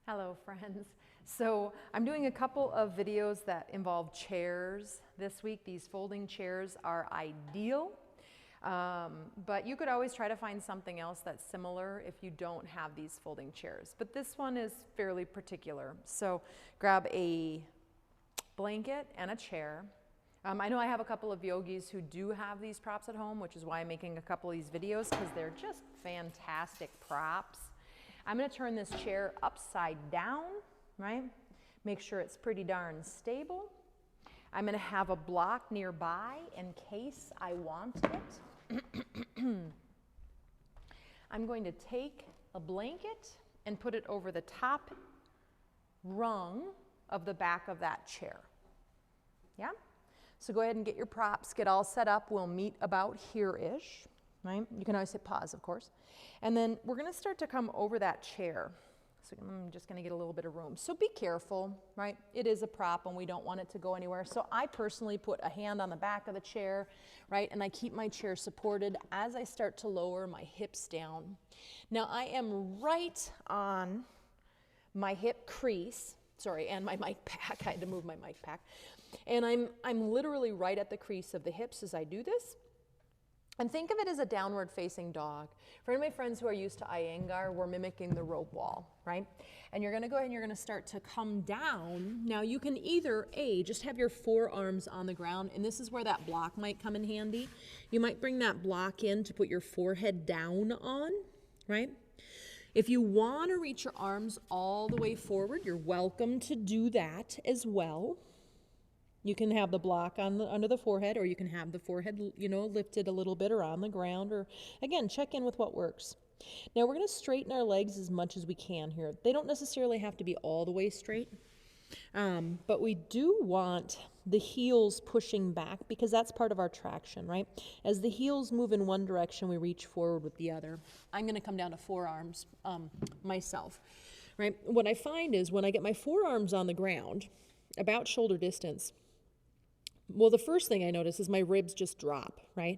Hello friends. So I'm doing a couple of videos that involve chairs this week. These folding chairs are ideal, but you could always try to find something else that's similar if you don't have these folding chairs. But this one is fairly particular. So grab a blanket and a chair. I know I have a couple of yogis who do have these props at home, which is why I'm making a couple of these videos, because they're just fantastic props. I'm going to turn this chair upside down, right? Make sure it's pretty darn stable. I'm going to have a block nearby in case I want it. I'm going to take a blanket and put it over the top rung of the back of that chair. Yeah? So go ahead and get your props, get all set up. We'll meet about here-ish. Right? You can always hit pause, of course. And then we're going to start to come over that chair. So I'm just going to get a little bit of room. So be careful, right? It is a prop and we don't want it to go anywhere. So I personally put a hand on the back of the chair, right? And I keep my chair supported as I start to lower my hips down. Now I am right on my hip crease, sorry, and my mic pack. I had to move my mic pack. And I'm literally right at the crease of the hips as I do this. And think of it as a downward facing dog. For any of my friends who are used to Iyengar, we're mimicking the rope wall, right? And you're gonna go ahead and you're gonna start to come down. Now you can either, just have your forearms on the ground, and this is where that block might come in handy. You might bring that block in to put your forehead down on, right? If you wanna reach your arms all the way forward, you're welcome to do that as well. You can have the block on under the forehead, or you can have the forehead, lifted a little bit or on the ground, or again, check in with what works. Now we're going to straighten our legs as much as we can here. They don't necessarily have to be all the way straight, but we do want the heels pushing back because that's part of our traction, right? As the heels move in one direction, we reach forward with the other. I'm going to come down to forearms myself, right? What I find is when I get my forearms on the ground, about shoulder distance, well, the first thing I notice is my ribs just drop, right?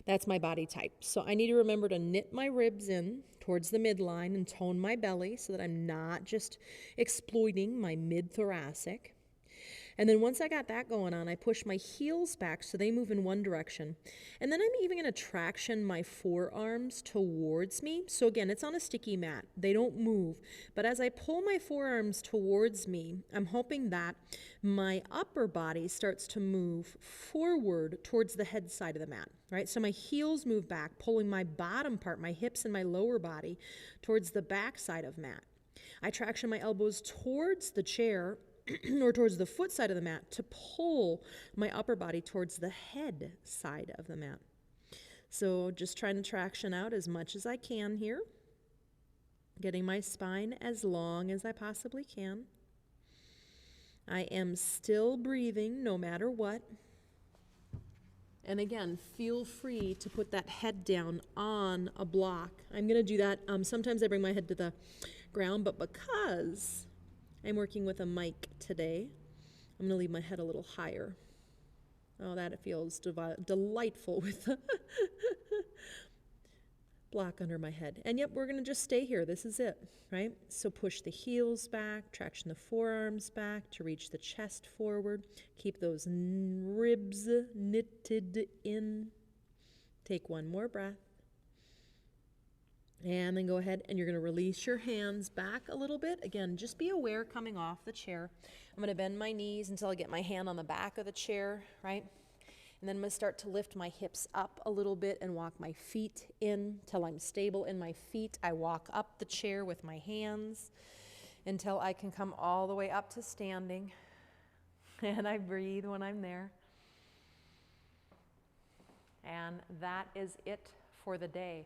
That's my body type. So I need to remember to knit my ribs in towards the midline and tone my belly so that I'm not just exploiting my mid-thoracic. And then once I got that going on, I push my heels back so they move in one direction. And then I'm even going to traction my forearms towards me. So again, it's on a sticky mat. They don't move. But as I pull my forearms towards me, I'm hoping that my upper body starts to move forward towards the head side of the mat, right? So my heels move back, pulling my bottom part, my hips and my lower body towards the back side of mat. I traction my elbows towards the chair or towards the foot side of the mat to pull my upper body towards the head side of the mat. So just trying to traction out as much as I can here, getting my spine as long as I possibly can. I am still breathing no matter what. And again, feel free to put that head down on a block. I'm going to do that. Sometimes I bring my head to the ground, but because I'm working with a mic today, I'm going to leave my head a little higher. Oh, that it feels delightful with the block under my head. And yep, we're going to just stay here. This is it, right? So push the heels back, traction the forearms back to reach the chest forward. Keep those ribs knitted in. Take one more breath. And then go ahead and you're going to release your hands back a little bit. Again, just be aware coming off the chair. I'm going to bend my knees until I get my hand on the back of the chair, right? And then I'm going to start to lift my hips up a little bit and walk my feet in till I'm stable in my feet. I walk up the chair with my hands until I can come all the way up to standing. And I breathe when I'm there. And that is it for the day.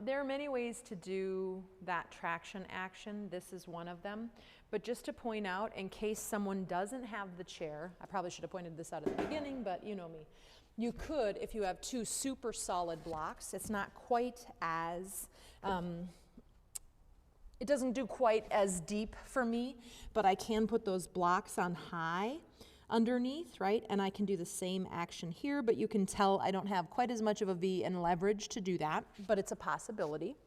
There are many ways to do that traction action. This is one of them. But just to point out, in case someone doesn't have the chair, I probably should have pointed this out at the beginning, but you know me. You could, if you have two super solid blocks, it's not quite as, it doesn't do quite as deep for me, but I can put those blocks on high underneath, right? And I can do the same action here, but you can tell I don't have quite as much of a V and leverage to do that, but it's a possibility,